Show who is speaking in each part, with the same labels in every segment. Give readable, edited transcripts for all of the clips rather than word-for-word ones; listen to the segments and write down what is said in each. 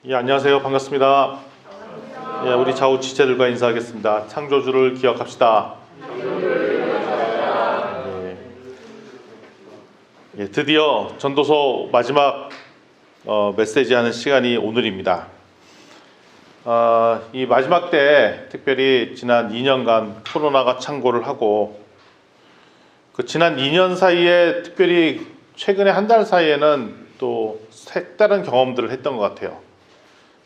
Speaker 1: 예, 안녕하세요. 반갑습니다. 예, 우리 좌우 지체들과 인사하겠습니다. 창조주를 기억합시다. 예, 드디어 전도서 마지막 메시지 하는 시간이 오늘입니다. 이 마지막 때 특별히 지난 2년간 코로나가 창궐을 하고 그 지난 2년 사이에 특별히 최근에 한 달 사이에는 또 색다른 경험들을 했던 것 같아요.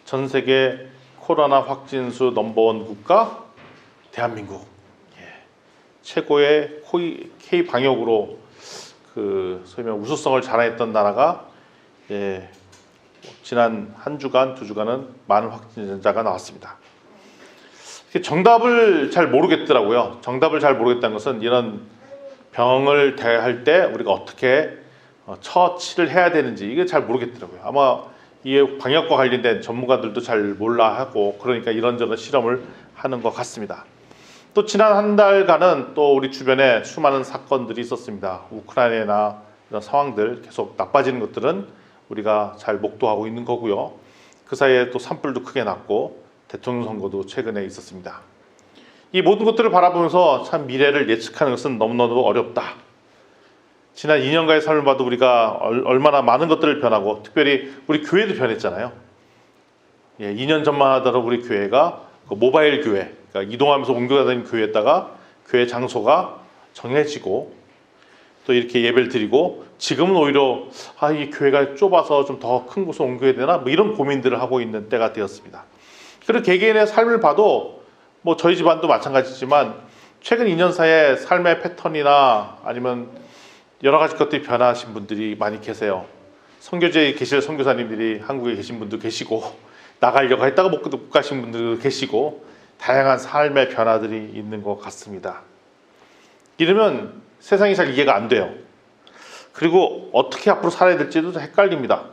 Speaker 1: 전 세계 코로나 확진수 넘버원 국가 대한민국, 최고의 K 방역으로 그 소위 말해 우수성을 자랑했던 나라가 지난 한 주간 두 주간은 많은 확진자가 나왔습니다. 정답을 잘 모르겠더라고요. 정답을 잘 모르겠다는 것은 이런 병을 대할 때 우리가 어떻게 처치를 해야 되는지 이게 잘 모르겠더라고요. 아마 이 방역과 관련된 전문가들도 잘 몰라 하고 그러니까 이런저런 실험을 하는 것 같습니다. 또 지난 한 달간은 또 우리 주변에 수많은 사건들이 있었습니다. 우크라이나 이런 상황들 계속 나빠지는 것들은 우리가 잘 목도하고 있는 거고요. 그 사이에 또 산불도 크게 났고 대통령 선거도 최근에 있었습니다. 이 모든 것들을 바라보면서 참 미래를 예측하는 것은 너무너무 어렵다. 지난 2년간의 삶을 봐도 우리가 얼마나 많은 것들을 변하고 특별히 우리 교회도 변했잖아요. 2년 전만 하더라도 우리 교회가 모바일 교회, 그러니까 이동하면서 옮겨다니는 교회에다가 교회 장소가 정해지고 또 이렇게 예배를 드리고 지금은 오히려 이 교회가 좁아서 좀 더 큰 곳으로 옮겨야 되나 뭐 이런 고민들을 하고 있는 때가 되었습니다. 그리고 개개인의 삶을 봐도 뭐 저희 집안도 마찬가지지만 최근 2년 사이에 삶의 패턴이나 아니면 여러 가지 것들이 변하신 분들이 많이 계세요. 선교지에 계실 선교사님들이 한국에 계신 분도 계시고 나가려고 했다가 못 가신 분들도 계시고 다양한 삶의 변화들이 있는 것 같습니다. 이러면 세상이 잘 이해가 안 돼요. 그리고 어떻게 앞으로 살아야 될지도 헷갈립니다.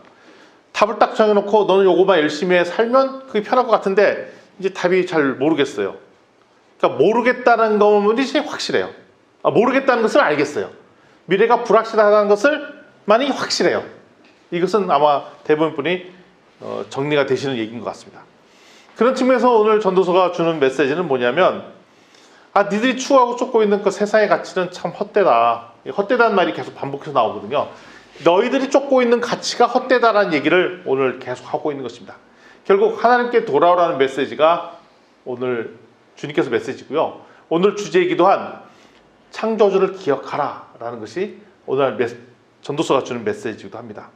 Speaker 1: 답을 딱 정해놓고 너는 요거만 열심히 해 살면 그게 편할 것 같은데 이제 답이 잘 모르겠어요. 그러니까 모르겠다는 것은 이제 확실해요. 모르겠다는 것을 알겠어요. 미래가 불확실하다는 것을 많이 확실해요. 이것은 아마 대부분 분이 정리가 되시는 얘기인 것 같습니다. 그런 측면에서 오늘 전도서가 주는 메시지는 뭐냐면 니들이 추구하고 쫓고 있는 그 세상의 가치는 참 헛되다. 헛되다는 말이 계속 반복해서 나오거든요. 너희들이 쫓고 있는 가치가 헛되다라는 얘기를 오늘 계속 하고 있는 것입니다. 결국 하나님께 돌아오라는 메시지가 오늘 주님께서 메시지고요. 오늘 주제이기도 한 창조주를 기억하라 라는 것이 오늘 전도서가 주는 메시지이기도 합니다.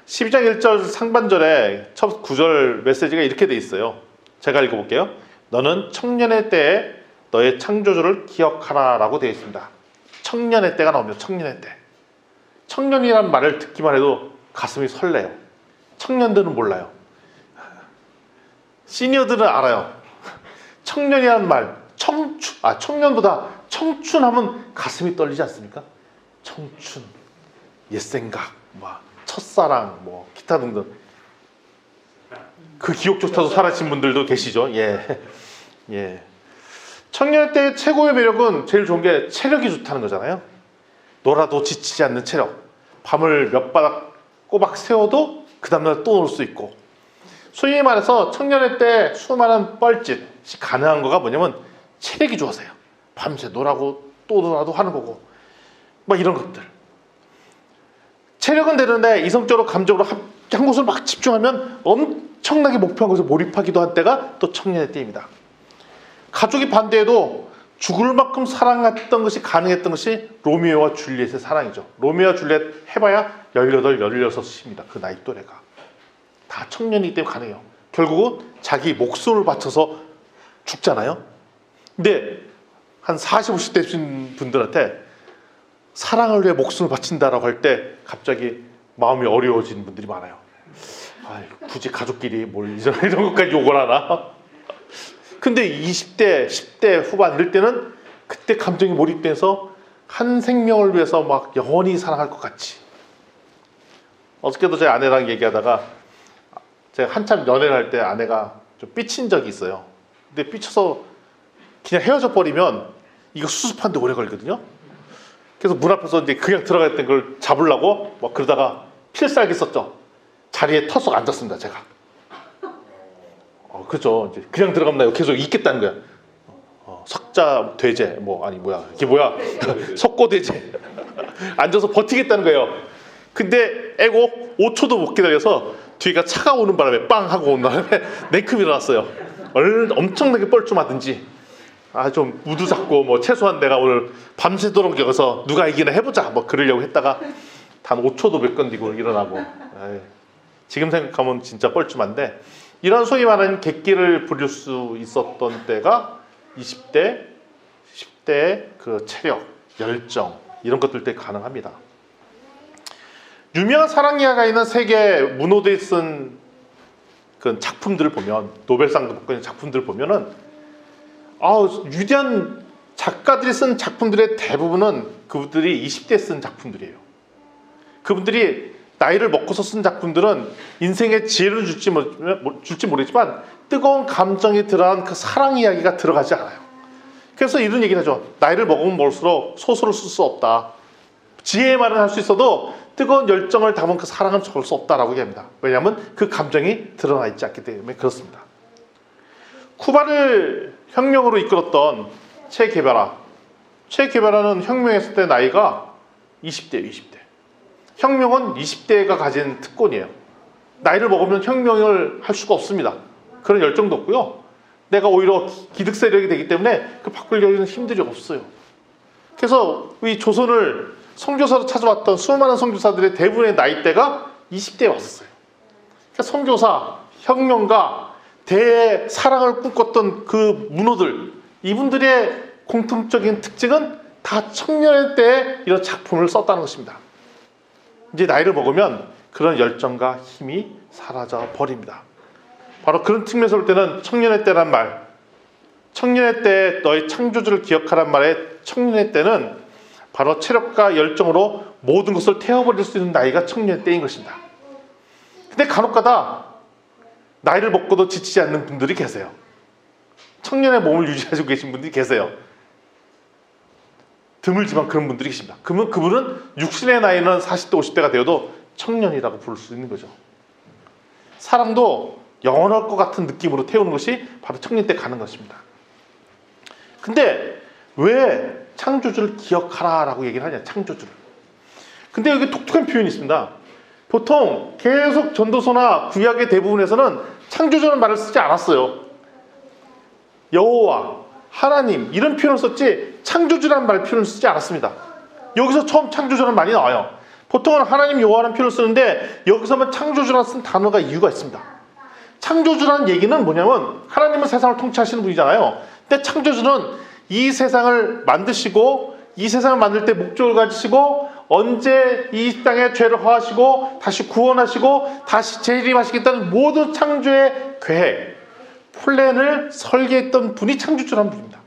Speaker 1: 12장 1절 상반절에 첫 9절 메시지가 이렇게 돼 있어요. 제가 읽어볼게요. 너는 청년의 때에 너의 창조주를 기억하라 라고 되어 있습니다. 청년의 때가 나오면 청년의 때. 청년이라는 말을 듣기만 해도 가슴이 설레요. 청년들은 몰라요. 시니어들은 알아요. 청년이라는 말, 청년보다 청춘하면 가슴이 떨리지 않습니까? 청춘, 옛생각, 첫사랑, 기타 등등. 그 기억조차도 사라진 분들도 계시죠. 예. 청년 때 최고의 매력은 제일 좋은 게 체력이 좋다는 거잖아요. 놀아도 지치지 않는 체력. 밤을 몇 바닥 꼬박 세워도 그 다음날 또 놀 수 있고. 소위 말해서 청년의 때 수많은 뻘짓이 가능한 거가 뭐냐면 체력이 좋아서요. 밤새 놀아고 또 놀아도 하는 거고 이런 것들. 체력은 되는데 이성적으로 감정으로 한 곳을 막 집중하면 엄청나게 목표한 곳에 몰입하기도 한 때가 또 청년의 때입니다. 가족이 반대해도 죽을 만큼 사랑했던 것이 가능했던 것이 로미오와 줄리엣의 사랑이죠. 로미오와 줄리엣 해봐야 18, 16입니다. 그 나이 또래가. 다 청년이기 때문에 가능해요. 결국은 자기 목숨을 바쳐서 죽잖아요. 근데 한 40, 50대 되신 분들한테 사랑을 위해 목숨을 바친다라고 할 때 갑자기 마음이 어려워지는 분들이 많아요. 굳이 가족끼리 이런 것까지 욕을 하나? 근데 20대, 10대 후반 이럴 때는 그때 감정이 몰입돼서 한 생명을 위해서 막 영원히 사랑할 것 같이. 어저께도 제 아내랑 얘기하다가 제가 한참 연애를 할 때 아내가 좀 삐친 적이 있어요. 근데 삐쳐서 그냥 헤어져 버리면 이거 수습하는데 오래 걸리거든요. 그래서 문 앞에서 이제 그냥 들어가 있던 걸 잡으려고 그러다가 필살기 썼죠. 자리에 털썩 앉았습니다. 제가 그렇죠. 이제 그냥 들어가면 계속 있겠다는 거야. 석자 대제 이게 뭐야? 석고 대제. 앉아서 버티겠다는 거예요. 근데 애고 5초도 못 기다려서 뒤가 차가 오는 바람에 빵 하고 온 다음에 냉큼 일어났어요. 엄청나게 뻘쭘하든지 좀 무드 잡고 최소한 내가 오늘 밤새도록 여기서 누가 이기나 해보자 그러려고 했다가 단 5초도 못 건디고 일어나고. 지금 생각하면 진짜 뻘쭘한데, 이런 소위 말하는 객기를 부릴 수 있었던 때가 20대, 10대의 그 체력, 열정 이런 것들 때 가능합니다. 유명한 사랑 이야기가 있는 세계 문호들이 쓴 그 작품들을 보면, 노벨상도 받고 있는 작품들을 보면은 위대한 작가들이 쓴 작품들의 대부분은 그분들이 20대에 쓴 작품들이에요. 그분들이 나이를 먹고서 쓴 작품들은 인생의 지혜를 줄지 모르겠지만 뜨거운 감정이 들어간 그 사랑 이야기가 들어가지 않아요. 그래서 이런 얘기를 하죠. 나이를 먹으면 먹을수록 소설을 쓸 수 없다. 지혜의 말은 할 수 있어도 뜨거운 열정을 담은 그 사랑은 적을 수 없다라고 얘기합니다. 왜냐하면 그 감정이 드러나 있지 않기 때문에 그렇습니다. 쿠바를 혁명으로 이끌었던 체 게바라는 혁명했을 때 나이가 20대예요. 20대. 혁명은 20대가 가진 특권이에요. 나이를 먹으면 혁명을 할 수가 없습니다. 그런 열정도 없고요. 내가 오히려 기득 세력이 되기 때문에 그 바꾸려는 힘들이 없어요. 그래서 이 조선을 선교사로 찾아왔던 수많은 선교사들의 대부분의 나이대가 20대에 왔었어요. 그러니까 선교사, 혁명가, 대의 사랑을 꿈꿨던 그 문호들, 이분들의 공통적인 특징은 다 청년의 때에 이런 작품을 썼다는 것입니다. 이제 나이를 먹으면 그런 열정과 힘이 사라져 버립니다. 바로 그런 측면에서 볼 때는 청년의 때란 말, 청년의 때 너의 창조주를 기억하란 말의 청년의 때는 바로 체력과 열정으로 모든 것을 태워버릴 수 있는 나이가 청년의 때인 것입니다. 근데 간혹가다 나이를 먹고도 지치지 않는 분들이 계세요. 청년의 몸을 유지하시고 계신 분들이 계세요. 드물지만 그런 분들이 계십니다. 그러면 그분은 육신의 나이는 40대 50대가 되어도 청년이라고 부를 수 있는 거죠. 사랑도 영원할 것 같은 느낌으로 태우는 것이 바로 청년 때 가는 것입니다. 근데 왜 창조주를 기억하라 라고 얘기를 하냐, 창조주를. 근데 여기 독특한 표현이 있습니다. 보통 계속 전도서나 구약의 대부분에서는 창조주라는 말을 쓰지 않았어요. 여호와, 하나님 이런 표현을 썼지 창조주라는 말 표현을 쓰지 않았습니다. 여기서 처음 창조주라는 말이 나와요. 보통은 하나님, 여호와라는 표현을 쓰는데 여기서만 창조주라는 쓴 단어가 이유가 있습니다. 창조주라는 얘기는 뭐냐면 하나님은 세상을 통치하시는 분이잖아요. 근데 창조주는 이 세상을 만드시고 이 세상을 만들 때 목적을 가지시고 언제 이 땅에 죄를 허하시고 다시 구원하시고 다시 재림하시겠다는 모든 창조의 계획, 플랜을 설계했던 분이 창조주라는 분입니다.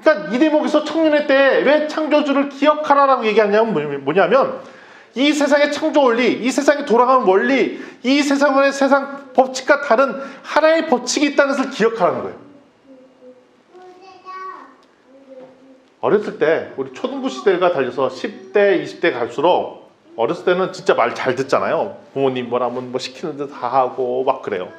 Speaker 1: 그러니까 이 대목에서 청년의 때에 왜 창조주를 기억하라라고 얘기하냐면 뭐냐면 이 세상의 창조 원리, 이 세상이 돌아가는 원리, 이 세상의 세상 법칙과 다른 하나의 법칙이 있다는 것을 기억하라는 거예요. 어렸을 때 우리 초등부 시대가 달려서 10대, 20대 갈수록 어렸을 때는 진짜 말 잘 듣잖아요. 부모님 뭐라면 시키는 듯 다 하고 막 그래요.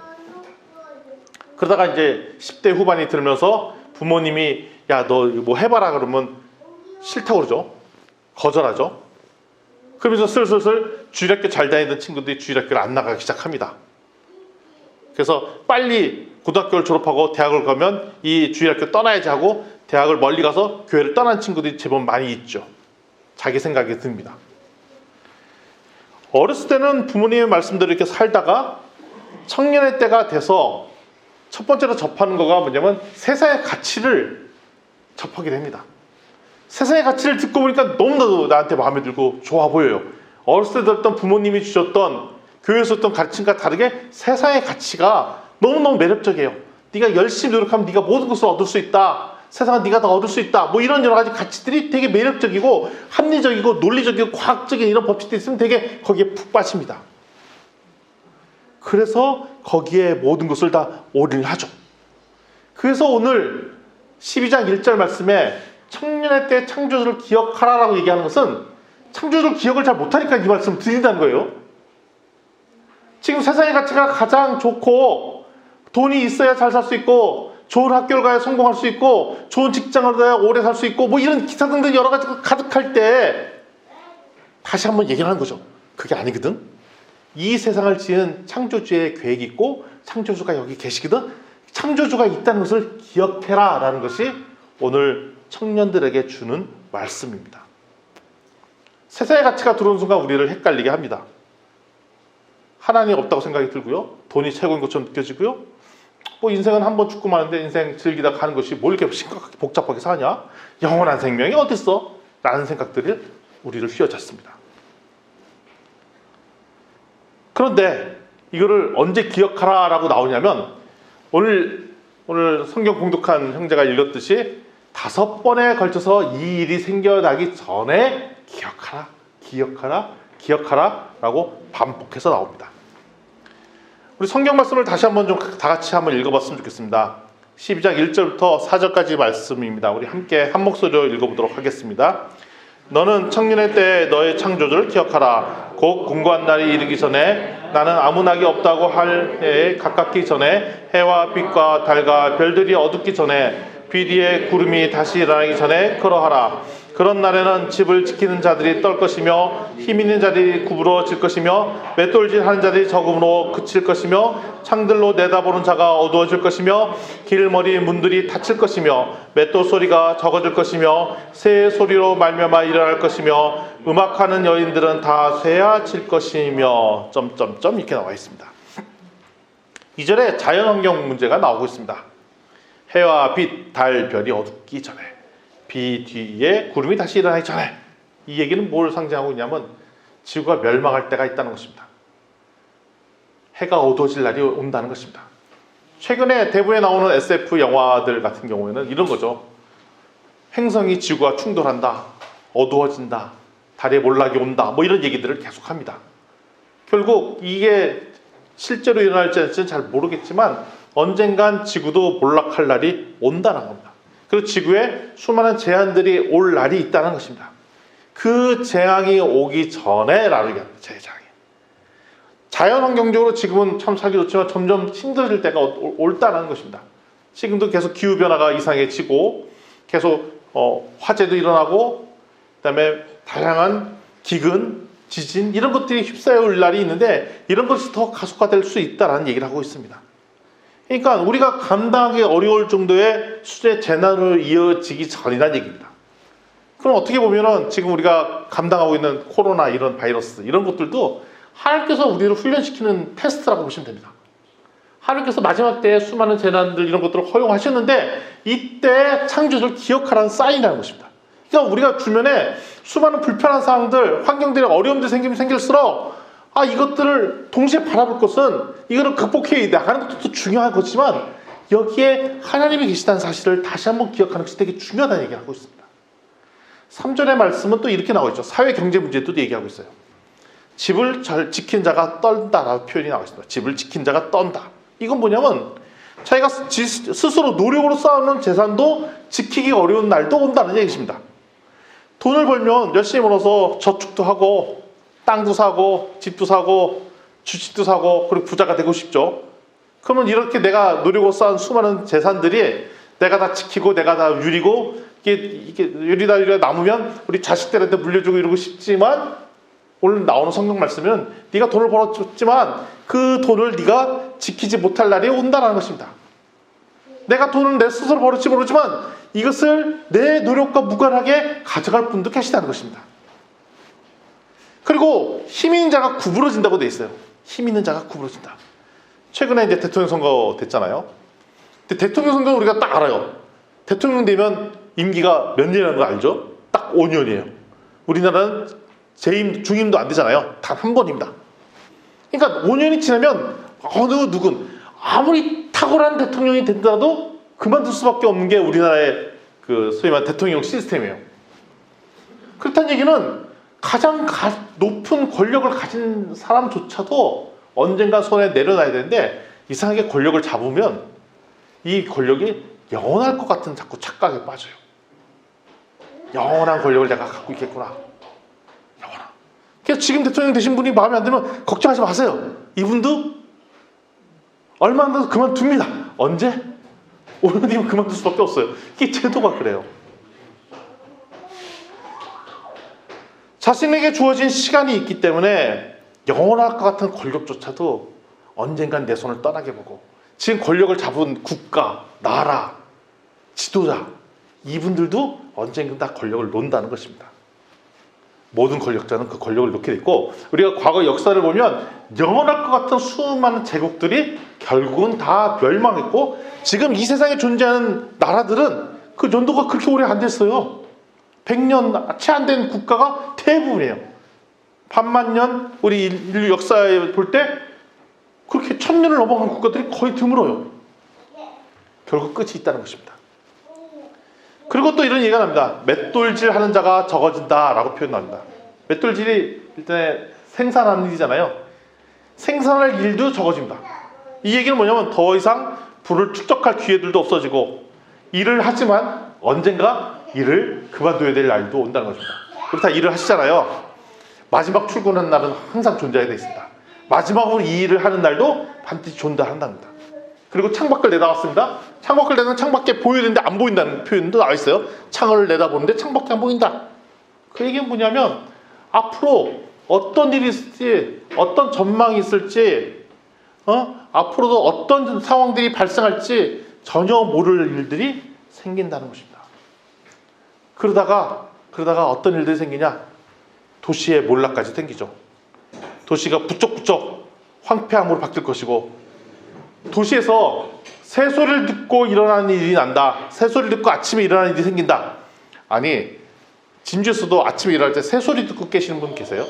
Speaker 1: 그러다가 이제 10대 후반이 들면서 부모님이 야, 너 뭐 해봐라 그러면 싫다고 그러죠. 거절하죠. 그러면서 슬슬 주일학교 잘 다니던 친구들이 주일학교를 안 나가기 시작합니다. 그래서 빨리 고등학교를 졸업하고 대학을 가면 이 주일학교 떠나야지 하고 대학을 멀리 가서 교회를 떠난 친구들이 제법 많이 있죠. 자기 생각이 듭니다. 어렸을 때는 부모님의 말씀대로 이렇게 살다가 청년의 때가 돼서 첫 번째로 접하는 거가 뭐냐면 세상의 가치를 접하게 됩니다. 세상의 가치를 듣고 보니까 너무나도 나한테 마음에 들고 좋아 보여요. 어렸을 때 들었던 부모님이 주셨던 교회에서 했던 가르침과 다르게 세상의 가치가 너무너무 매력적이에요. 네가 열심히 노력하면 네가 모든 것을 얻을 수 있다. 세상은 네가 다 얻을 수 있다. 뭐 이런 여러 가지 가치들이 되게 매력적이고 합리적이고 논리적이고 과학적인 이런 법칙들이 있으면 되게 거기에 푹 빠집니다. 그래서 거기에 모든 것을 다 올인하죠. 그래서 오늘 12장 1절 말씀에 청년의 때 창조주를 기억하라라고 얘기하는 것은 창조주를 기억을 잘 못하니까 이 말씀을 드린다는 거예요. 지금 세상의 가치가 가장 좋고 돈이 있어야 잘 살 수 있고, 좋은 학교를 가야 성공할 수 있고, 좋은 직장을 가야 오래 살 수 있고, 뭐 이런 기타 등등 여러 가지가 가득할 때 다시 한번 얘기를 하는 거죠. 그게 아니거든. 이 세상을 지은 창조주의 계획이 있고 창조주가 여기 계시거든. 창조주가 있다는 것을 기억해라 라는 것이 오늘 청년들에게 주는 말씀입니다. 세상의 가치가 들어오는 순간 우리를 헷갈리게 합니다. 하나님 없다고 생각이 들고요, 돈이 최고인 것처럼 느껴지고요, 뭐 인생은 한 번 죽고 마는데 인생 즐기다 가는 것이 뭘 이렇게 심각하게 복잡하게 사냐, 영원한 생명이 어딨어 라는 생각들이 우리를 휘어잡습니다. 그런데 이거를 언제 기억하라 라고 나오냐면, 오늘 성경 공독한 형제가 읽었듯이 5번에 걸쳐서 이 일이 생겨나기 전에 기억하라 라고 반복해서 나옵니다. 우리 성경 말씀을 다시 한번 좀 다 같이 한번 읽어봤으면 좋겠습니다. 12장 1절부터 4절까지 말씀입니다. 우리 함께 한 목소리로 읽어보도록 하겠습니다. 너는 청년의 때에 너의 창조주를 기억하라. 곧 공고한 날이 이르기 전에, 나는 아무 낙이 없다고 할 해에 가깝기 전에, 해와 빛과 달과 별들이 어둡기 전에, 빛 위에 구름이 다시 일어나기 전에 그러하라. 그런 날에는 집을 지키는 자들이 떨 것이며, 힘 있는 자들이 구부러질 것이며, 맷돌질하는 자들이 적음으로 그칠 것이며, 창들로 내다보는 자가 어두워질 것이며, 길머리 문들이 닫힐 것이며, 맷돌 소리가 적어질 것이며, 새 소리로 말미암아 일어날 것이며, 음악하는 여인들은 다 쇠야칠 것이며 이렇게 나와 있습니다. 2절에 자연환경 문제가 나오고 있습니다. 해와 빛, 달, 별이 어둡기 전에, 비 뒤에 구름이 다시 일어나기 전에. 이 얘기는 뭘 상징하고 있냐면 지구가 멸망할 때가 있다는 것입니다. 해가 어두워질 날이 온다는 것입니다. 최근에 대부에 나오는 SF 영화들 같은 경우에는 이런 거죠. 행성이 지구와 충돌한다, 어두워진다, 달에 몰락이 온다, 뭐 이런 얘기들을 계속합니다. 결국 이게 실제로 일어날지는 잘 모르겠지만 언젠간 지구도 몰락할 날이 온다는 겁니다. 그리고 지구에 수많은 재앙들이 올 날이 있다는 것입니다. 그 재앙이 오기 전에라는 게 재앙이. 자연환경적으로 지금은 참 살기 좋지만 점점 힘들어질 때가 올다는 것입니다. 지금도 계속 기후변화가 이상해지고 계속 화재도 일어나고, 그다음에 다양한 기근, 지진 이런 것들이 휩싸여 올 날이 있는데, 이런 것이 더 가속화될 수 있다는 얘기를 하고 있습니다. 그러니까 우리가 감당하기 어려울 정도의 수준의 재난으로 이어지기 전이라는 얘기입니다. 그럼 어떻게 보면은 지금 우리가 감당하고 있는 코로나 이런 바이러스 이런 것들도 하나님께서 우리를 훈련시키는 테스트라고 보시면 됩니다. 하나님께서 마지막 때에 수많은 재난들 이런 것들을 허용하셨는데, 이때 창조주를 기억하라는 사인이라는 것입니다. 그러니까 우리가 주변에 수많은 불편한 상황들, 환경들이 어려움들이 생길수록 이것들을 동시에 바라볼 것은, 이거를 극복해 나가는 것도 중요한 거지만 여기에 하나님이 계시다는 사실을 다시 한번 기억하는 것이 되게 중요하다는 얘기를 하고 있습니다. 3절의 말씀은 또 이렇게 나와 있죠. 사회 경제 문제도 얘기하고 있어요. 집을 잘 지킨 자가 떤다라는 표현이 나와 있습니다. 집을 지킨 자가 떤다. 이건 뭐냐면 자기가 스스로 노력으로 쌓아놓은 재산도 지키기 어려운 날도 온다는 얘기입니다. 돈을 벌면 열심히 벌어서 저축도 하고 땅도 사고 집도 사고 주식도 사고, 그리고 부자가 되고 싶죠. 그러면 이렇게 내가 노력으로 쌓은 수많은 재산들이 내가 다 지키고 내가 다 누리고 이게 유리다 남으면 우리 자식들한테 물려주고 이러고 싶지만, 오늘 나오는 성경 말씀은 네가 돈을 벌었지만 그 돈을 네가 지키지 못할 날이 온다는 것입니다. 내가 돈을 내 스스로 벌었지 모르지만 이것을 내 노력과 무관하게 가져갈 분도 계시다는 것입니다. 그리고 힘 있는 자가 구부러진다고 돼 있어요. 힘 있는 자가 구부러진다. 최근에 이제 대통령 선거 됐잖아요. 근데 대통령 선거는 우리가 딱 알아요. 대통령 되면 임기가 몇 년이라는 거 알죠? 딱 5년이에요. 우리나라는 재임, 중임도 안 되잖아요. 단 한 번입니다. 그러니까 5년이 지나면 어느 누군 아무리 탁월한 대통령이 된다도 그만둘 수밖에 없는 게 우리나라의 그 소위 말하는 대통령 시스템이에요. 그렇다는 얘기는 가장 높은 권력을 가진 사람조차도 언젠가 손에 내려놔야 되는데, 이상하게 권력을 잡으면 이 권력이 영원할 것 같은 자꾸 착각에 빠져요. 영원한 권력을 내가 갖고 있겠구나. 영원한. 그래서 지금 대통령 되신 분이 마음에 안 들면 걱정하지 마세요. 이분도 얼마 안 돼서 그만둡니다. 언제? 5년 뒤면 그만둘 수밖에 없어요. 이게 제도가 그래요. 자신에게 주어진 시간이 있기 때문에 영원할 것 같은 권력조차도 언젠간 내 손을 떠나게 보고, 지금 권력을 잡은 국가, 나라, 지도자, 이분들도 언젠간 다 권력을 놓는다는 것입니다. 모든 권력자는 그 권력을 놓게 됐고, 우리가 과거 역사를 보면 영원할 것 같은 수많은 제국들이 결국은 다 멸망했고, 지금 이 세상에 존재하는 나라들은 그 연도가 그렇게 오래 안 됐어요. 100년 채 안 된 국가가 대부분이에요. 반만년 우리 인류 역사에 볼 때 그렇게 1000년을 넘어간 국가들이 거의 드물어요. 결국 끝이 있다는 것입니다. 그리고 또 이런 얘기가 납니다. 맷돌질 하는 자가 적어진다 라고 표현합니다. 맷돌질이 일단 생산하는 일이잖아요. 생산할 일도 적어집니다. 이 얘기는 뭐냐면 더 이상 부를 축적할 기회들도 없어지고, 일을 하지만 언젠가 일을 그만둬야 될 날도 온다는 것입니다. 우리 다 일을 하시잖아요. 마지막 출근하는 날은 항상 존재해야 되어 있습니다. 마지막으로 이 일을 하는 날도 반드시 존재한답니다. 그리고 창밖을 내다봤습니다. 창밖을 내다보면 창밖에 보여야 되는데 안 보인다는 표현도 나와 있어요. 창을 내다보는데 창밖에 안 보인다. 그 얘기는 뭐냐면 앞으로 어떤 일이 있을지, 어떤 전망이 있을지, 앞으로도 어떤 상황들이 발생할지 전혀 모를 일들이 생긴다는 것입니다. 그러다가 어떤 일들이 생기냐? 도시의 몰락까지 생기죠. 도시가 부쩍부쩍 황폐함으로 바뀔 것이고, 도시에서 새소리를 듣고 일어나는 일이 난다. 새소리를 듣고 아침에 일어나는 일이 생긴다. 아니, 진주에서도 아침에 일어날 때 새소리 듣고 깨시는 분 계세요?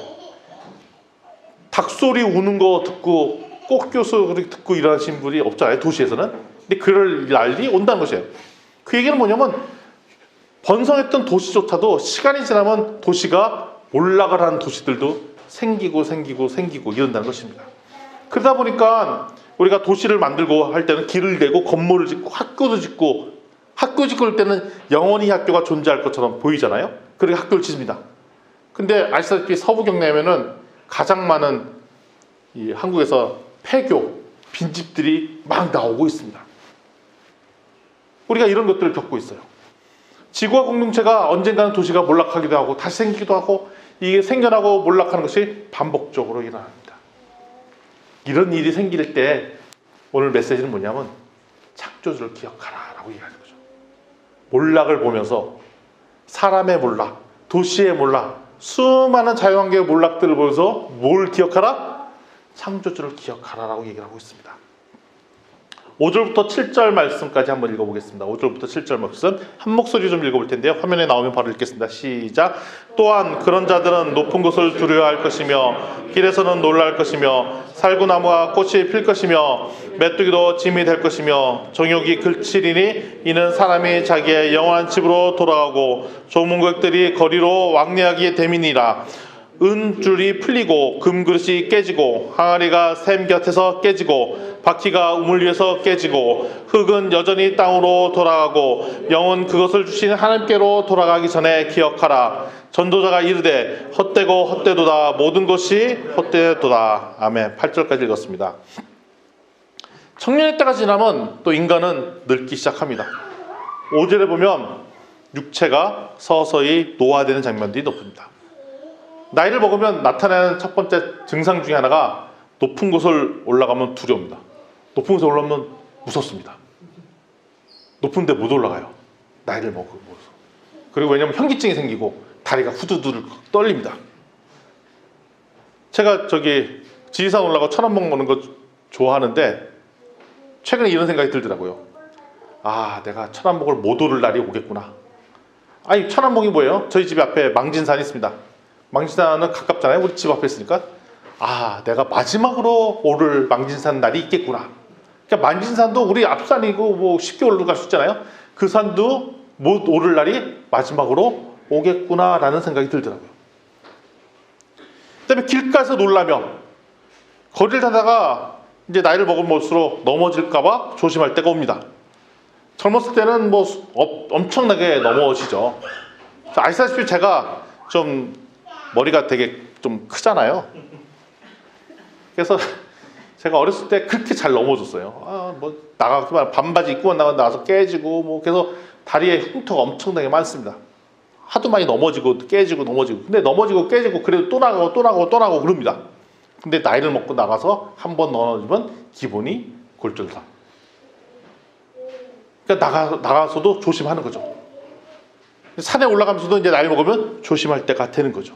Speaker 1: 닭소리 우는 거 듣고 꽃교 소리 듣고 일어나시는 분이 없잖아요, 도시에서는. 근데 그럴 날이 온다는 것이에요. 그 얘기는 뭐냐면 번성했던 도시조차도 시간이 지나면 도시가 몰락을 하는 도시들도 생기고 이런다는 것입니다. 그러다 보니까 우리가 도시를 만들고 할 때는 길을 내고 건물을 짓고 학교도 짓고, 학교 짓고 할 때는 영원히 학교가 존재할 것처럼 보이잖아요. 그러니까 학교를 짓습니다. 근데 아시다시피 서부 경내에는 가장 많은 이 한국에서 폐교, 빈집들이 막 나오고 있습니다. 우리가 이런 것들을 겪고 있어요. 지구와 공동체가 언젠가는 도시가 몰락하기도 하고 다시 생기기도 하고, 이게 생겨나고 몰락하는 것이 반복적으로 일어납니다. 이런 일이 생길 때 오늘 메시지는 뭐냐면 창조주를 기억하라 라고 얘기하는 거죠. 몰락을 보면서, 사람의 몰락, 도시의 몰락, 수많은 자연환경의 몰락들을 보면서 뭘 기억하라? 창조주를 기억하라 라고 얘기를 하고 있습니다. 5절부터 7절 말씀까지 한번 읽어보겠습니다. 5절부터 7절 말씀 한 목소리 좀 읽어볼 텐데요. 화면에 나오면 바로 읽겠습니다. 시작. 또한 그런 자들은 높은 곳을 두려워할 것이며 길에서는 놀랄 것이며 살구나무와 꽃이 필 것이며 메뚜기도 짐이 될 것이며 정욕이 그치리니 이는 사람이 자기의 영원한 집으로 돌아가고 조문객들이 거리로 왕래하기에 됨이니라. 은줄이 풀리고 금그릇이 깨지고 항아리가 샘 곁에서 깨지고 바퀴가 우물 위에서 깨지고 흙은 여전히 땅으로 돌아가고 영은 그것을 주신 하나님께로 돌아가기 전에 기억하라. 전도자가 이르되 헛되고 헛되도다. 모든 것이 헛되도다. 아멘. 8절까지 읽었습니다. 청년의 때가 지나면 또 인간은 늙기 시작합니다. 5절에 보면 육체가 서서히 노화되는 장면들이 높습니다. 나이를 먹으면 나타나는 첫 번째 증상 중에 하나가 높은 곳을 올라가면 두려웁니다. 높은 곳에 올라가면 무섭습니다. 높은 데 못 올라가요. 나이를 먹어서. 그리고 왜냐하면 현기증이 생기고 다리가 후두두를 떨립니다. 제가 지리산 올라가고 천안봉 오는 거 좋아하는데 최근에 이런 생각이 들더라고요. 아, 내가 천안봉을 못 오를 날이 오겠구나. 아니, 천안봉이 뭐예요? 저희 집 앞에 망진산이 있습니다. 망진산은 가깝잖아요. 우리 집 앞에 있으니까. 아, 내가 마지막으로 오를 망진산 날이 있겠구나. 그러니까 망진산도 우리 앞산이고 뭐 쉽게 올라갈 수 있잖아요. 그 산도 못 오를 날이 마지막으로 오겠구나라는 생각이 들더라고요. 그다음에 길가에서 놀라면 거리를 타다가 이제 나이를 먹을수록 넘어질까봐 조심할 때가 옵니다. 젊었을 때는 뭐 엄청나게 넘어지죠. 아시다시피 제가 좀 머리가 되게 좀 크잖아요. 그래서 제가 어렸을 때 그렇게 잘 넘어졌어요. 뭐 나가기만 반바지 입고만 나가서 깨지고 뭐 계속 다리에 흉터가 엄청나게 많습니다. 하도 많이 넘어지고 깨지고 넘어지고. 근데 넘어지고 깨지고 그래도 또 나가고 또 나가고 또 나가고 그럽니다. 근데 나이를 먹고 나가서 한 번 넘어지면 기본이 골절사. 그러니까 나가서도 조심하는 거죠. 산에 올라가면서도 이제 나이 먹으면 조심할 때가 되는 거죠.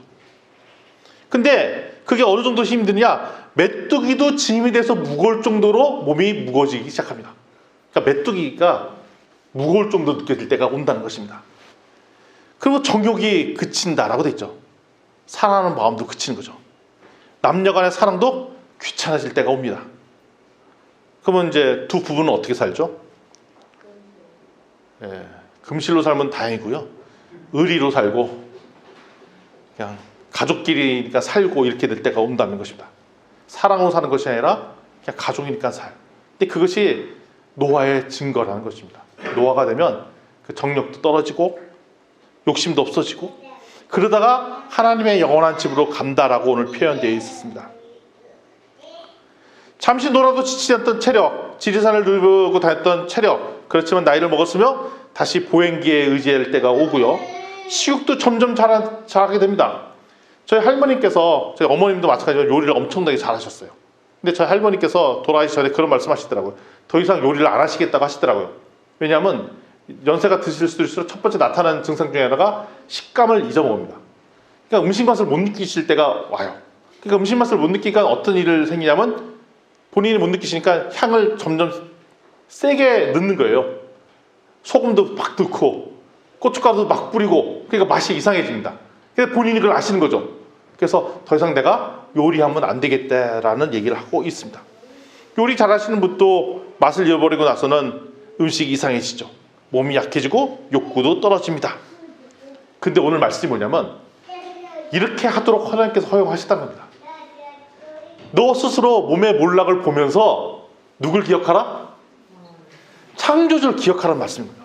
Speaker 1: 근데 그게 어느 정도 힘이 드냐? 메뚜기도 짐이 돼서 무거울 정도로 몸이 무거워지기 시작합니다. 그러니까 메뚜기가 무거울 정도 느껴질 때가 온다는 것입니다. 그리고 정욕이 그친다라고 돼 있죠. 사랑하는 마음도 그치는 거죠. 남녀 간의 사랑도 귀찮아질 때가 옵니다. 그러면 이제 두 부부는 어떻게 살죠? 금실로 살면 다행이고요. 의리로 살고 그냥 가족끼리니까 살고 이렇게 될 때가 온다는 것입니다. 사랑으로 사는 것이 아니라 그냥 가족이니까 살. 근데 그것이 노화의 증거라는 것입니다. 노화가 되면 그 정력도 떨어지고 욕심도 없어지고 그러다가 하나님의 영원한 집으로 간다라고 오늘 표현되어 있었습니다. 잠시 놀아도 지치지 않던 체력, 지리산을 누르고 다녔던 체력, 그렇지만 나이를 먹었으며 다시 보행기에 의지할 때가 오고요. 식욕도 점점 잘하게 됩니다. 저희 할머니께서, 저희 어머님도 마찬가지로 요리를 엄청나게 잘하셨어요. 근데 저희 할머니께서 돌아가시기 전에 그런 말씀 하시더라고요. 더 이상 요리를 안 하시겠다고 하시더라고요. 왜냐하면 연세가 드실수록 첫 번째 나타나는 증상 중에 하나가 식감을 잊어먹습니다. 그러니까 음식 맛을 못 느끼실 때가 와요. 그러니까 음식 맛을 못 느끼니까 어떤 일을 생기냐면 본인이 못 느끼시니까 향을 점점 세게 넣는 거예요. 소금도 막 넣고 고춧가루도 막 뿌리고 그러니까 맛이 이상해집니다. 그래서 본인이 그걸 아시는 거죠. 그래서 더 이상 내가 요리하면 안 되겠다라는 얘기를 하고 있습니다. 요리 잘하시는 분도 맛을 잃어버리고 나서는 음식이 이상해지죠. 몸이 약해지고 욕구도 떨어집니다. 근데 오늘 말씀이 뭐냐면 이렇게 하도록 하나님께서 허용하셨다는 겁니다. 너 스스로 몸의 몰락을 보면서 누굴 기억하라? 창조주를 기억하라는 말씀입니다.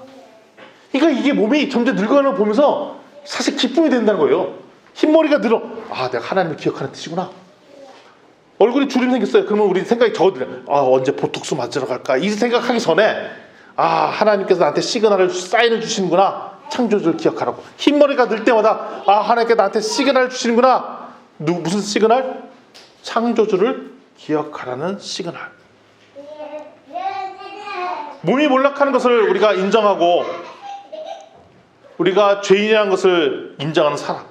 Speaker 1: 그러니까 이게 몸이 점점 늙어가는 걸 보면서 사실 기쁨이 된다는 거예요. 흰머리가 늘어. 내가 하나님을 기억하는 뜻이구나. 얼굴이 주름 생겼어요. 그러면 우리 생각이 적어들어요. 언제 보톡스 맞으러 갈까? 이 생각하기 전에 하나님께서 나한테 시그널을 사인을 주시는구나. 창조주를 기억하라고. 흰머리가 늘 때마다 하나님께서 나한테 시그널을 주시는구나. 무슨 시그널? 창조주를 기억하라는 시그널. 몸이 몰락하는 것을 우리가 인정하고 우리가 죄인이라는 것을 인정하는 사람,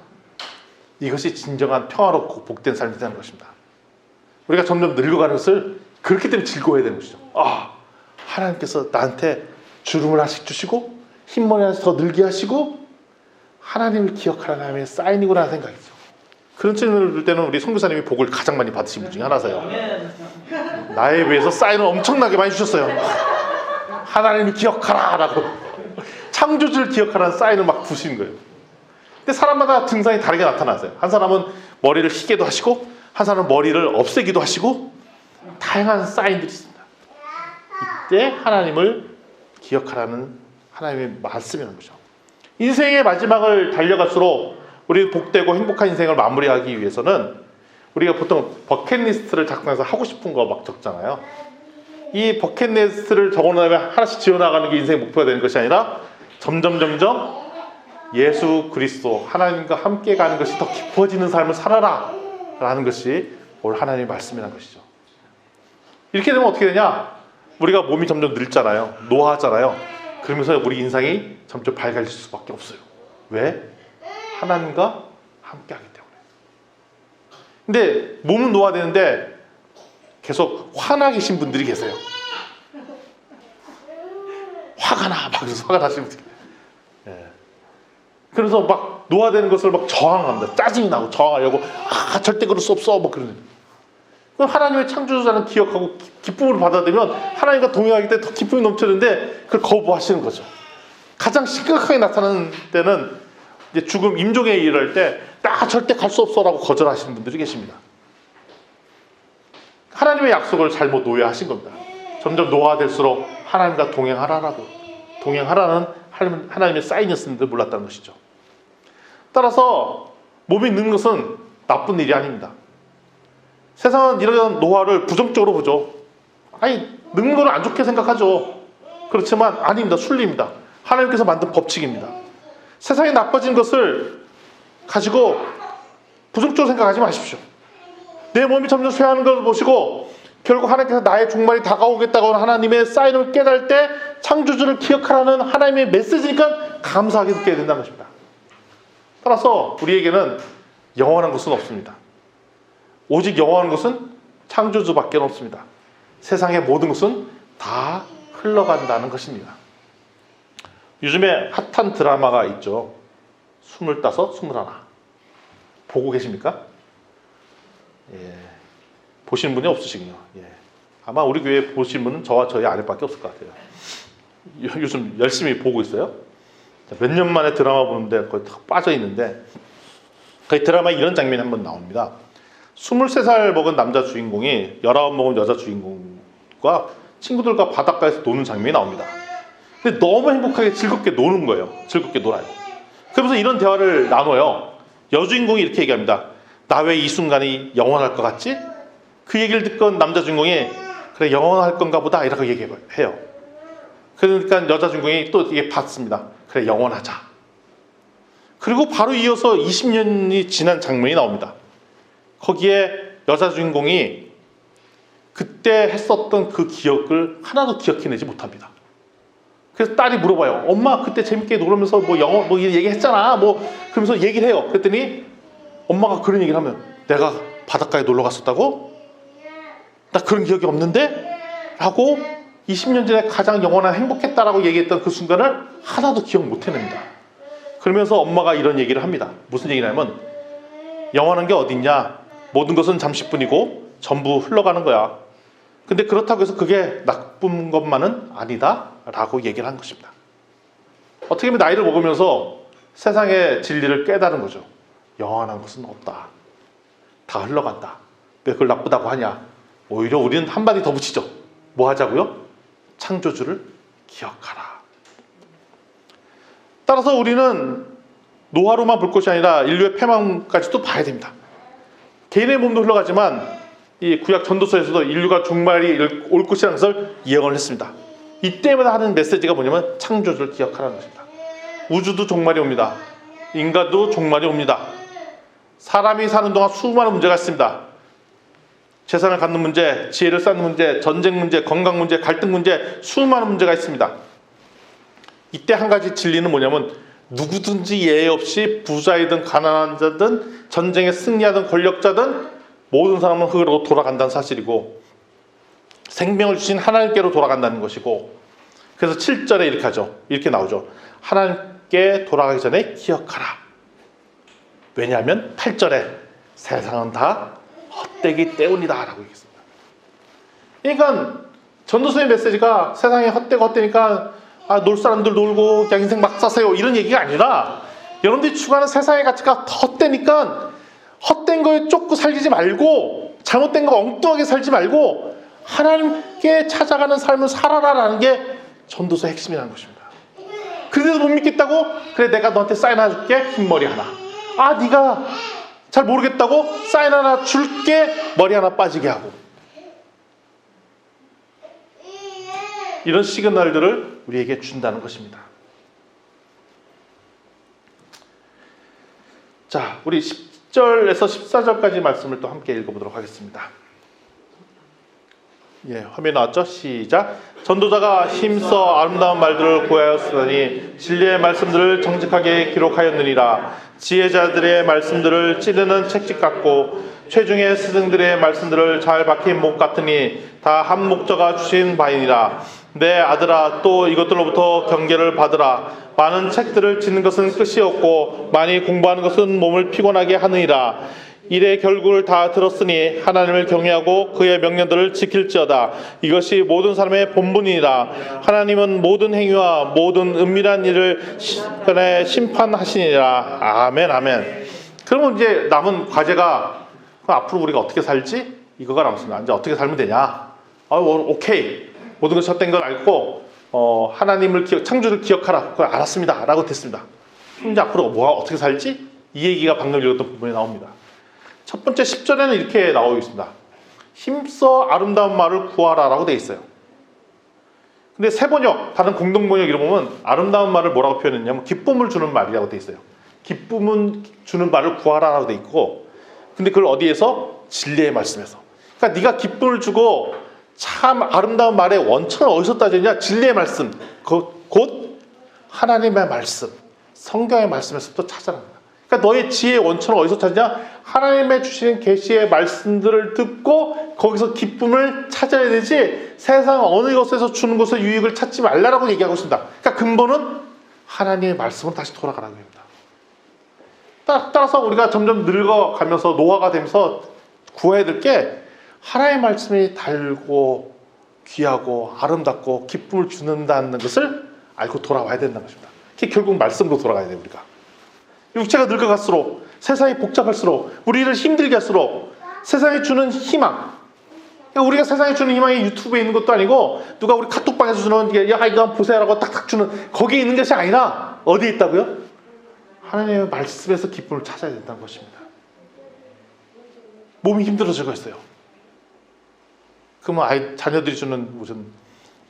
Speaker 1: 이것이 진정한 평화롭고 복된 삶이 되는 것입니다. 우리가 점점 늙어가는 것을 그렇기 때문에 즐거워해야 되는 것이죠. 하나님께서 나한테 주름을 하나씩 주시고 흰머리 하나씩 더 늘게 하시고 하나님을 기억하라는 하나님의 사인이구나 하는 생각이죠. 그런 측면을 볼 때는 우리 선교사님이 복을 가장 많이 받으신 분 중에 하나세요. 나에 비해서 사인을 엄청나게 많이 주셨어요. 하나님을 기억하라 라고 창조주를 기억하라는 사인을 막 부시는 거예요. 근데 사람마다 증상이 다르게 나타나세요. 한 사람은 머리를 희게도 하시고 한 사람은 머리를 없애기도 하시고 다양한 사인들이 있습니다. 이때 하나님을 기억하라는 하나님의 말씀이라는 거죠. 인생의 마지막을 달려갈수록 우리 복되고 행복한 인생을 마무리하기 위해서는 우리가 보통 버킷리스트를 작성해서 하고 싶은 거 막 적잖아요. 이 버킷리스트를 적어놓으면 하나씩 지어나가는 게 인생의 목표가 되는 것이 아니라 점점 예수 그리스도 하나님과 함께 가는 것이 더 깊어지는 삶을 살아라 라는 것이 오늘 하나님의 말씀이라는 것이죠. 이렇게 되면 어떻게 되냐? 우리가 몸이 점점 늙잖아요. 노화하잖아요. 그러면서 우리 인상이 점점 밝아질 수밖에 없어요. 왜? 하나님과 함께 하기 때문에. 근데 몸은 노화되는데 계속 화나 계신 분들이 계세요. 화가 나. 막 화가 나시는 분들이. 그래서 막 노화되는 것을 막 저항합니다. 짜증이 나고 저항하려고 절대 그럴 수 없어. 뭐 그러는. 그럼 하나님의 창조주자는 기억하고 기쁨으로 받아들이면 하나님과 동행하기 때문에 더 기쁨이 넘치는데 그걸 거부하시는 거죠. 가장 심각하게 나타나는 때는 이제 죽음 임종에 이를 때 나 절대 갈 수 없어라고 거절하시는 분들이 계십니다. 하나님의 약속을 잘못 노예하신 겁니다. 점점 노화될수록 하나님과 동행하라는 하나님의 사인이었는데 몰랐다는 것이죠. 따라서 몸이 늙는 것은 나쁜 일이 아닙니다. 세상은 이런 노화를 부정적으로 보죠. 아니, 늙는 걸 안 좋게 생각하죠. 그렇지만 아닙니다. 순리입니다. 하나님께서 만든 법칙입니다. 세상이 나빠진 것을 가지고 부정적으로 생각하지 마십시오. 내 몸이 점점 쇠하는 걸 보시고 결국 하나님께서 나의 종말이 다가오겠다고 하는 하나님의 사인을 깨달을 때 창조주를 기억하라는 하나님의 메시지니까 감사하게 듣게 된다는 것입니다. 따라서 우리에게는 영원한 것은 없습니다. 오직 영원한 것은 창조주밖에 없습니다. 세상의 모든 것은 다 흘러간다는 것입니다. 요즘에 핫한 드라마가 있죠. 25, 21. 보고 계십니까? 예. 보시는 분이 없으시군요. 예. 아마 우리 교회 보시는 분은 저와 저희 아내밖에 없을 것 같아요. 요즘 열심히 보고 있어요. 몇 년 만에 드라마 보는데 거의 다 빠져 있는데 그 드라마에 이런 장면이 한번 나옵니다. 23살 먹은 남자 주인공이 19 먹은 여자 주인공과 친구들과 바닷가에서 노는 장면이 나옵니다. 근데 너무 행복하게 즐겁게 노는 거예요. 즐겁게 놀아요. 그러면서 이런 대화를 나눠요. 여주인공이 이렇게 얘기합니다. 나 왜 이 순간이 영원할 것 같지? 그 얘기를 듣건 남자 주인공이 그래 영원할 건가 보다 이렇게 얘기해요. 그러니까 여자 주인공이 또 이게 받습니다. 그래 영원하자. 그리고 바로 이어서 20년이 지난 장면이 나옵니다. 거기에 여자 주인공이 그때 했었던 그 기억을 하나도 기억해내지 못합니다. 그래서 딸이 물어봐요. 엄마 그때 재밌게 놀으면서 뭐 영어 뭐 얘기했잖아. 뭐 그러면서 얘기를 해요. 그랬더니 엄마가 그런 얘기를 하면 내가 바닷가에 놀러 갔었다고? 나 그런 기억이 없는데? 라고 20년 전에 가장 영원한 행복했다라고 얘기했던 그 순간을 하나도 기억 못 해냅니다. 그러면서 엄마가 이런 얘기를 합니다. 무슨 얘기냐면 영원한 게 어딨냐? 모든 것은 잠시뿐이고 전부 흘러가는 거야. 근데 그렇다고 해서 그게 나쁜 것만은 아니다 라고 얘기를 한 것입니다. 어떻게 보면 나이를 먹으면서 세상의 진리를 깨달은 거죠. 영원한 것은 없다. 다 흘러간다. 왜 그걸 나쁘다고 하냐? 오히려 우리는 한마디 더 붙이죠. 뭐 하자고요? 창조주를 기억하라. 따라서 우리는 노화로만 볼 것이 아니라 인류의 패망까지도 봐야 됩니다. 개인의 몸도 흘러가지만 이 구약 전도서에서도 인류가 종말이 올 것이라는 것을 예언을 했습니다. 이때마다 하는 메시지가 뭐냐면 창조주를 기억하라는 것입니다. 우주도 종말이 옵니다. 인간도 종말이 옵니다. 사람이 사는 동안 수많은 문제가 있습니다. 재산을 갖는 문제, 지혜를 쌓는 문제, 전쟁 문제, 건강 문제, 갈등 문제, 수많은 문제가 있습니다. 이때 한 가지 진리는 뭐냐면 누구든지 예외 없이 부자이든 가난한 자든 전쟁에 승리하든 권력자든 모든 사람은 흙으로 돌아간다는 사실이고 생명을 주신 하나님께로 돌아간다는 것이고 그래서 7절에 이렇게 하죠. 이렇게 나오죠. 하나님께 돌아가기 전에 기억하라. 왜냐하면 8절에 세상은 다 헛되기 때문이다 라고 얘기했습니다. 그러니까 전도서의 메시지가 세상이 헛되니까 놀 사람들 놀고 그냥 인생 막 사세요 이런 얘기가 아니라 여러분들이 추구하는 세상의 가치가 헛되니까 헛된 거에 쫓고 살지 말고 잘못된 거 엉뚱하게 살지 말고 하나님께 찾아가는 삶을 살아라라는 게 전도서의 핵심이라는 것입니다. 그래도 못 믿겠다고? 그래 내가 너한테 사인 하나 줄게. 흰머리 하나. 네가 잘 모르겠다고? 사인 하나 줄게. 머리 하나 빠지게 하고. 이런 시그널들을 우리에게 준다는 것입니다. 자, 우리 10절에서 14절까지 말씀을 또 함께 읽어보도록 하겠습니다. 예, 화면 나왔죠? 시작. 전도자가 힘써 아름다운 말들을 고하였으니 진리의 말씀들을 정직하게 기록하였느니라. 지혜자들의 말씀들을 찌르는 책찍 같고 최중의 스승들의 말씀들을 잘 박힌 목 같으니 다 한 목자가 주신 바이니라. 내 아들아, 또 이것들로부터 경계를 받으라. 많은 책들을 짓는 것은 끝이 없고 많이 공부하는 것은 몸을 피곤하게 하느니라. 일의 결국을 다 들었으니 하나님을 경외하고 그의 명령들을 지킬지어다. 이것이 모든 사람의 본분이니라. 하나님은 모든 행위와 모든 은밀한 일을 심판하시니라. 아멘, 아멘. 그러면 이제 남은 과제가 앞으로 우리가 어떻게 살지? 이거가 남습니다. 이제 어떻게 살면 되냐? 오케이. 모든 것이 헛된 걸 알고 하나님을 창조를 기억하라. 그걸 알았습니다. 라고 됐습니다. 그럼 이제 앞으로 어떻게 살지? 이 얘기가 방금 읽었던 부분에 나옵니다. 첫 번째 10절에는 이렇게 나오고 있습니다. 힘써 아름다운 말을 구하라라고 돼 있어요. 근데 세번역, 다른 공동번역 이런 거 보면 아름다운 말을 뭐라고 표현했냐면 기쁨을 주는 말이라고 돼 있어요. 기쁨은 주는 말을 구하라라고 돼 있고, 근데 그걸 어디에서? 진리의 말씀에서. 그러니까 네가 기쁨을 주고 참 아름다운 말의 원천을 어디서 따지냐? 진리의 말씀, 곧 하나님의 말씀, 성경의 말씀에서부터 찾아납니다. 그러니까 너의 지혜의 원천을 어디서 찾냐? 하나님의 주시는 계시의 말씀들을 듣고 거기서 기쁨을 찾아야 되지, 세상 어느 것에서 주는 것에 유익을 찾지 말라라고 얘기하고 있습니다. 그러니까 근본은 하나님의 말씀으로 다시 돌아가라는 겁니다. 따라서 우리가 점점 늙어가면서 노화가 되면서 구해야 될 게 하나님의 말씀이 달고 귀하고 아름답고 기쁨을 주는다는 것을 알고 돌아와야 된다는 것입니다. 그게 결국 말씀으로 돌아가야 돼요. 우리가 육체가 늙어갈수록, 세상이 복잡할수록, 우리를 힘들게 할수록 세상이 주는 희망, 우리가 세상에 주는 희망이 유튜브에 있는 것도 아니고 누가 우리 카톡방에서 주는 야 이거 한번 보세요라고 딱딱 주는 거기에 있는 것이 아니라 어디에 있다고요? 하나님의 말씀에서 기쁨을 찾아야 된다는 것입니다. 몸이 힘들어지고 있어요. 그러면 자녀들이 주는 무슨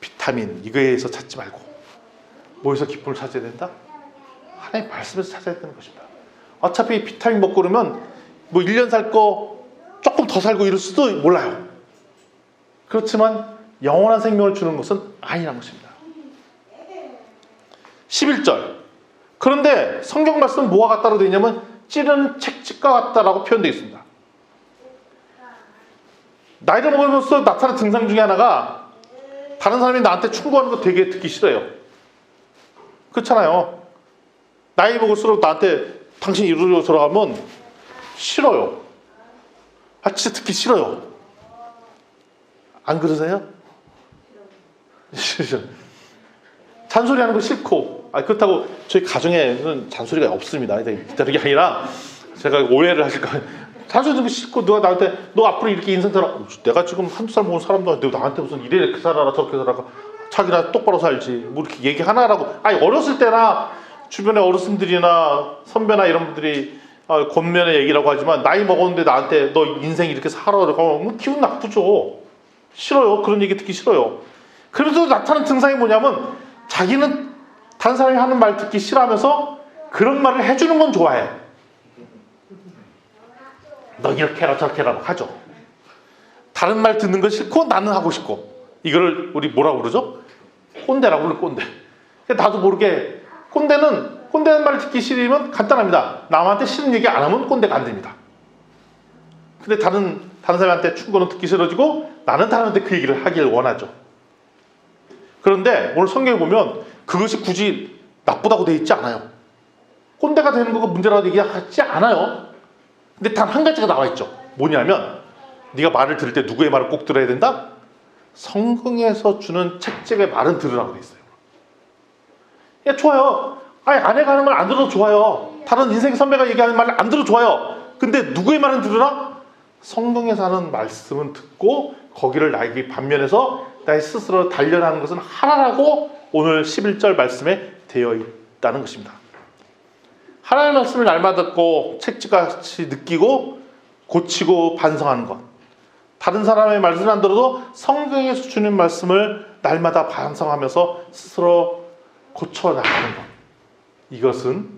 Speaker 1: 비타민 이거에서 찾지 말고 뭐에서 기쁨을 찾아야 된다? 하나님 말씀에서 찾아야 되는 것입니다. 어차피 비타민 먹고 그러면 뭐 1년 살 거 조금 더 살고 이럴 수도 몰라요. 그렇지만 영원한 생명을 주는 것은 아니라는 것입니다. 11절. 그런데 성경 말씀은 뭐와 같다고 되어 있냐면 찌르는 채찍과 같다라고 표현되어 있습니다. 나이를 먹으면서 나타나는 증상 중에 하나가 다른 사람이 나한테 충고하는 거 되게 듣기 싫어요. 그렇잖아요. 나이 먹을수록 나한테 당신이 이러려 저러면 싫어요. 진짜 듣기 싫어요. 안 그러세요? 잔소리하는 거 싫고, 그렇다고 저희 가정에는 잔소리가 없습니다. 그게 아니라 제가 오해를 하실까. 잔소리하는 거 싫고 누가 나한테 너 앞으로 이렇게 인생 살아. 내가 지금 한두 살 먹은 사람도 아닌데 나한테 무슨 이렇게 살아라 저렇게 살아라. 자기나 똑바로 살지. 뭐 이렇게 얘기하나라고. 어렸을 때나 주변의 어르신들이나 선배나 이런 분들이 권면의 얘기라고 하지만 나이 먹었는데 나한테 너 인생 이렇게 살아라고 하면 기분 나쁘죠. 싫어요. 그런 얘기 듣기 싫어요. 그러면서 나타나는 증상이 뭐냐면 자기는 다른 사람이 하는 말 듣기 싫어하면서 그런 말을 해주는 건 좋아해. 너 이렇게 해라 저렇게 해라 하죠. 다른 말 듣는 건 싫고 나는 하고 싶고. 이거를 우리 뭐라고 그러죠? 꼰대라고 그러죠. 꼰대. 나도 모르게 꼰대는 말을 듣기 싫으면 간단합니다. 남한테 싫은 얘기 안 하면 꼰대가 안 됩니다. 근데 다른 사람한테 충고는 듣기 싫어지고 나는 다른한테 그 얘기를 하기를 원하죠. 그런데 오늘 성경에 보면 그것이 굳이 나쁘다고 되어 있지 않아요. 꼰대가 되는 거가 문제라고 얘기하지 않아요. 근데 단 한 가지가 나와 있죠. 뭐냐면 네가 말을 들을 때 누구의 말을 꼭 들어야 된다? 성경에서 주는 책책의 말은 들으라고 되어 있어요. 좋아요. 아내가 하는 말 안 들어도 좋아요. 다른 인생 선배가 얘기하는 말 안 들어도 좋아요. 근데 누구의 말은 들으라? 성경에서 하는 말씀은 듣고 거기를 나에게 반면해서 나의 스스로 단련하는 것은 하라라고 오늘 11절 말씀에 되어 있다는 것입니다. 하나님의 말씀을 날마다 듣고 책찍같이 느끼고 고치고 반성하는 것. 다른 사람의 말씀을 안 들어도 성경에서 주는 말씀을 날마다 반성하면서 스스로 고쳐나가는 것. 이것은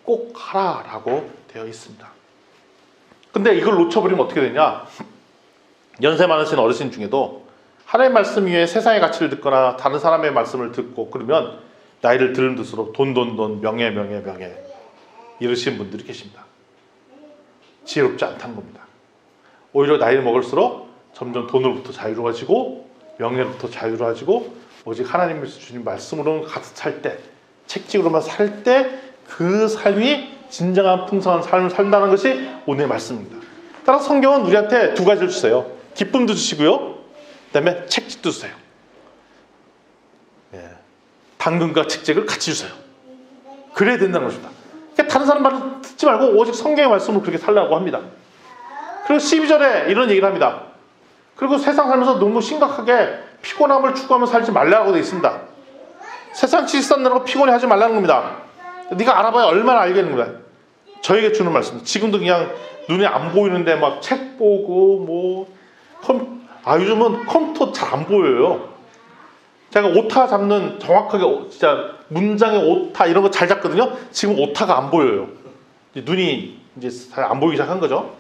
Speaker 1: 꼭 하라라고 되어 있습니다. 근데 이걸 놓쳐버리면 어떻게 되냐? 연세 많으신 어르신 중에도 하나님의 말씀 위에 세상의 가치를 듣거나 다른 사람의 말씀을 듣고 그러면 나이를 들은 듯으로 돈 명예 이러시는 분들이 계십니다. 지혜롭지 않다는 겁니다. 오히려 나이를 먹을수록 점점 돈으로부터 자유로워지고 명예로부터 자유로워지고 오직 하나님께서 주신 말씀으로 가득 찰 때, 책찍으로만 살 때 그 삶이 진정한 풍성한 삶을 산다는 것이 오늘의 말씀입니다. 따라서 성경은 우리한테 두 가지를 주세요. 기쁨도 주시고요. 그 다음에 책찍도 주세요. 당근과 책찍을 같이 주세요. 그래야 된다는 것입니다. 그러니까 다른 사람 말을 듣지 말고 오직 성경의 말씀을 그렇게 살라고 합니다. 그리고 12절에 이런 얘기를 합니다. 그리고 세상 살면서 너무 심각하게 피곤함을 추구하며 살지 말라고 되어 있습니다. 세상 지식산다고 피곤해하지 말라는 겁니다. 네가 알아봐야 얼마나 알겠는 거야. 저에게 주는 말씀. 지금도 그냥 눈에 안 보이는데 막 책 보고 뭐 요즘은 컴퓨터 잘 안 보여요. 제가 오타 잡는 정확하게 진짜 문장의 오타 이런 거 잘 잡거든요. 지금 오타가 안 보여요. 이제 눈이 이제 잘 안 보이기 시작한 거죠.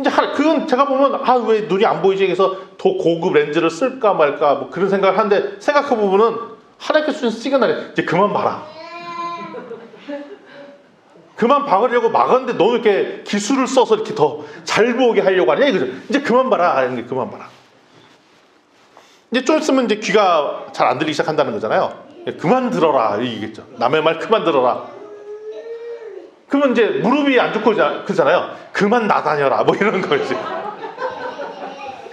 Speaker 1: 이제 그건 제가 보면 왜 눈이 안 보이지? 해서 더 고급 렌즈를 쓸까 말까 뭐 그런 생각을 하는데 생각해 보면은 하나님께서 주신 시그널에 이제 그만 봐라. 그만 박으려고 막았는데 너무 이렇게 기술을 써서 이렇게 더 잘 보게 하려고 하냐 이거죠. 이제 그만 봐라. 하는 그만 봐라. 이제 좀 있으면 이제 귀가 잘 안 들리기 시작한다는 거잖아요. 그만 들어라 이겠죠. 남의 말 그만 들어라. 그러면 이제 무릎이 안 좋고 그러잖아요. 그만 나다녀라 뭐 이런 거지.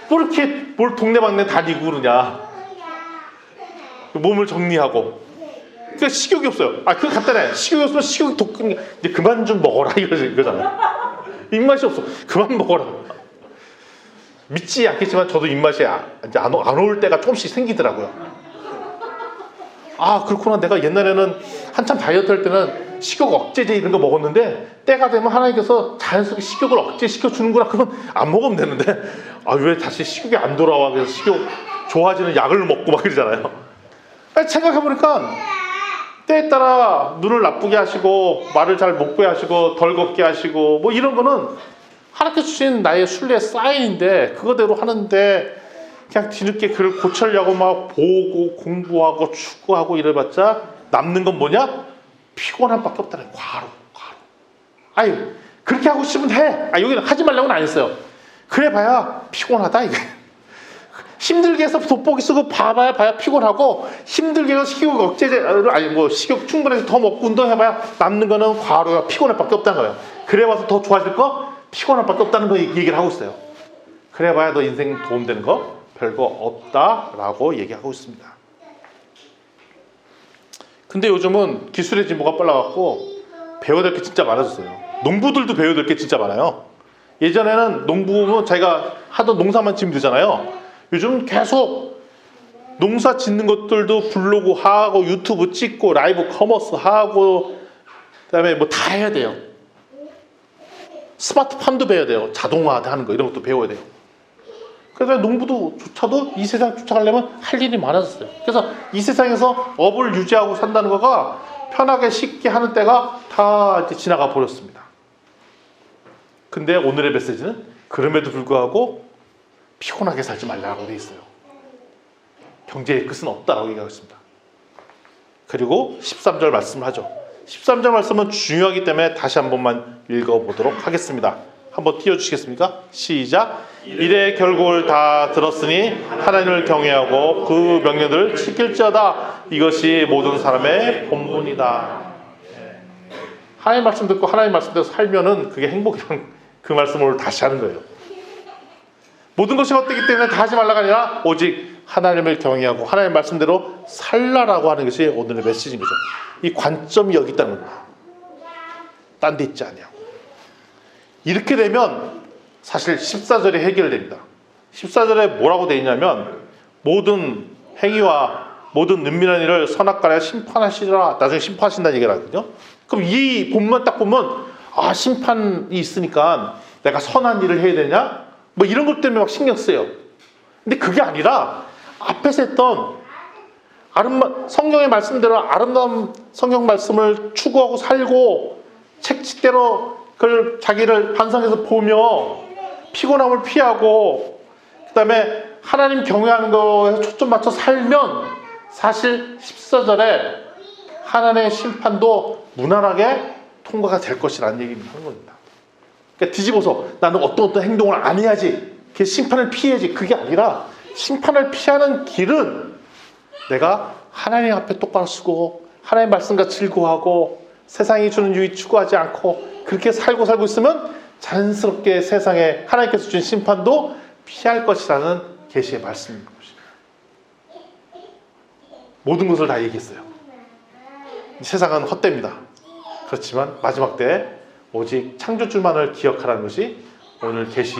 Speaker 1: 뭐 이렇게 뭘 동네방네 다니고 그러냐. 몸을 정리하고. 그러니까 식욕이 없어요. 그거 간단해. 식욕이 없으면 식욕이 더 큰 게 이제 그만 좀 먹어라 이거잖아요. 입맛이 없어. 그만 먹어라. 믿지 않겠지만 저도 입맛이 이제 안 올 때가 조금씩 생기더라고요. 그렇구나. 내가 옛날에는 한참 다이어트 할 때는 식욕 억제제 이런 거 먹었는데 때가 되면 하나님께서 자연스럽게 식욕을 억제시켜 주는구나. 그러면 안 먹으면 되는데 왜 다시 식욕이 안 돌아와. 그래서 식욕 좋아지는 약을 먹고 막 그러잖아요. 생각해보니까 때에 따라 눈을 나쁘게 하시고 말을 잘 못 게 하시고 덜 걷게 하시고 뭐 이런 거는 하나님께서 주신 나의 순례 사인인데 그거대로 하는데 그냥 뒤늦게 그걸 고치려고 막 보고 공부하고 축구하고 이래봤자 남는 건 뭐냐? 피곤함 밖에 없다는 과로. 그렇게 하고 싶으면 해. 여기는 하지 말라고는 안 했어요. 그래봐야 피곤하다 이게. 힘들게 해서 돋보기 쓰고 봐야 피곤하고 힘들게 해서 식욕 억제제를 식욕 충분해서 더 먹고 운동해봐야 남는 거는 과로야 피곤할 밖에 없다는 거예요. 그래봐서 더 좋아질 거 피곤할 밖에 없다는 거 얘기를 하고 있어요. 그래봐야 너 인생 도움되는 거 별거 없다라고 얘기하고 있습니다. 근데 요즘은 기술의 진보가 빨라갖고 배워야 될 게 진짜 많아졌어요. 농부들도 배워야 될 게 진짜 많아요. 예전에는 농부는 자기가 하던 농사만 지으면 되잖아요. 요즘 계속 농사 짓는 것들도 블로그 하고 유튜브 찍고 라이브 커머스 하고 그다음에 뭐 다 해야 돼요. 스마트팜도 배워야 돼요. 자동화하는 거 이런 것도 배워야 돼요. 그래서 농부도조차도 이 세상 쫓아가려면 할 일이 많아졌어요. 그래서 이 세상에서 업을 유지하고 산다는 거가 편하게 쉽게 하는 때가 다 이제 지나가 버렸습니다. 근데 오늘의 메시지는 그럼에도 불구하고 피곤하게 살지 말라고 돼 있어요. 경제의 끝은 없다라고 얘기하고 있습니다. 그리고 13절 말씀을 하죠. 13절 말씀은 중요하기 때문에 다시 한 번만 읽어보도록 하겠습니다. 한번 띄워주시겠습니까? 시작. 이래 결국을 다 들었으니 하나님을 경외하고 그 명령들을 지킬지어다. 이것이 모든 사람의 본분이다. 하나님 말씀 듣고 하나님 말씀대로 살면은 그게 행복이란 그 말씀을 다시 하는 거예요. 모든 것이 헛되기 때문에 다 하지 말라가 아니라 오직 하나님을 경외하고 하나님 말씀대로 살라라고 하는 것이 오늘의 메시지인 거죠. 이 관점이 여기 있다는 거예요. 딴 데 있지 않냐고. 이렇게 되면 사실 14절이 해결됩니다. 14절에 뭐라고 되어 있냐면 모든 행위와 모든 은밀한 일을 선악간에 심판하시라. 나중에 심판하신다는 얘기를 하거든요. 그럼 이 본문 딱 보면 심판이 있으니까 내가 선한 일을 해야 되냐? 뭐 이런 것 때문에 막 신경 쓰여요. 근데 그게 아니라 앞에서 했던 성경의 말씀대로 아름다운 성경 말씀을 추구하고 살고 책칙대로 그걸 자기를 반성해서 보며 피곤함을 피하고 그 다음에 하나님 경외하는 거에 초점 맞춰 살면 사실 14절에 하나님의 심판도 무난하게 통과가 될 것이라는 얘기를 하는 겁니다. 그러니까 뒤집어서 나는 어떤 행동을 안 해야지, 그 심판을 피해야지, 그게 아니라 심판을 피하는 길은 내가 하나님 앞에 똑바로 서고 하나님 말씀과 즐거워하고 세상이 주는 유익 추구하지 않고 그렇게 살고 있으면 자연스럽게 세상에 하나님께서 주신 심판도 피할 것이라는 계시의 말씀인 것입니다. 모든 것을 다 얘기했어요. 세상은 헛됩니다. 그렇지만 마지막 때 오직 창조주만을 기억하라는 것이 오늘 계시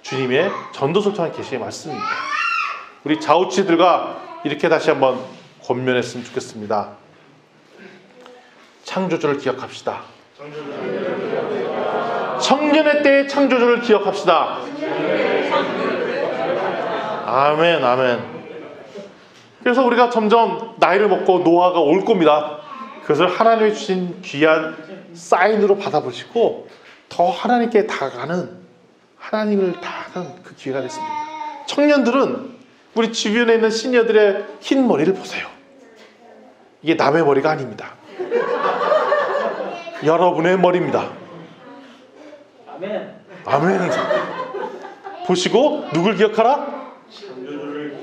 Speaker 1: 주님의 전도서를 통한 계시의 말씀입니다. 우리 좌우치들과 이렇게 다시 한번 권면했으면 좋겠습니다. 창조주를 기억합시다. 청년의 때의 창조주를 기억합시다. 아멘, 아멘. 그래서 우리가 점점 나이를 먹고 노화가 올 겁니다. 그것을 하나님이 주신 귀한 사인으로 받아보시고 더 하나님께 다가가는, 하나님을 다가가는 그 기회가 됐습니다. 청년들은 우리 주변에 있는 시니어들의 흰 머리를 보세요. 이게 남의 머리가 아닙니다. 여러분의 머리입니다.
Speaker 2: 아멘.
Speaker 1: 아멘. 보시고 누굴 기억하라?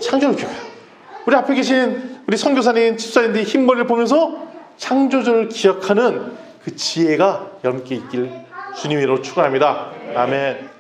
Speaker 1: 창조주를 기억해요. 우리 앞에 계신 우리 선교사님, 집사님들이 흰 머리를 보면서 창조주를 기억하는 그 지혜가 여러분께 있길 주님으로 축원합니다. 아멘.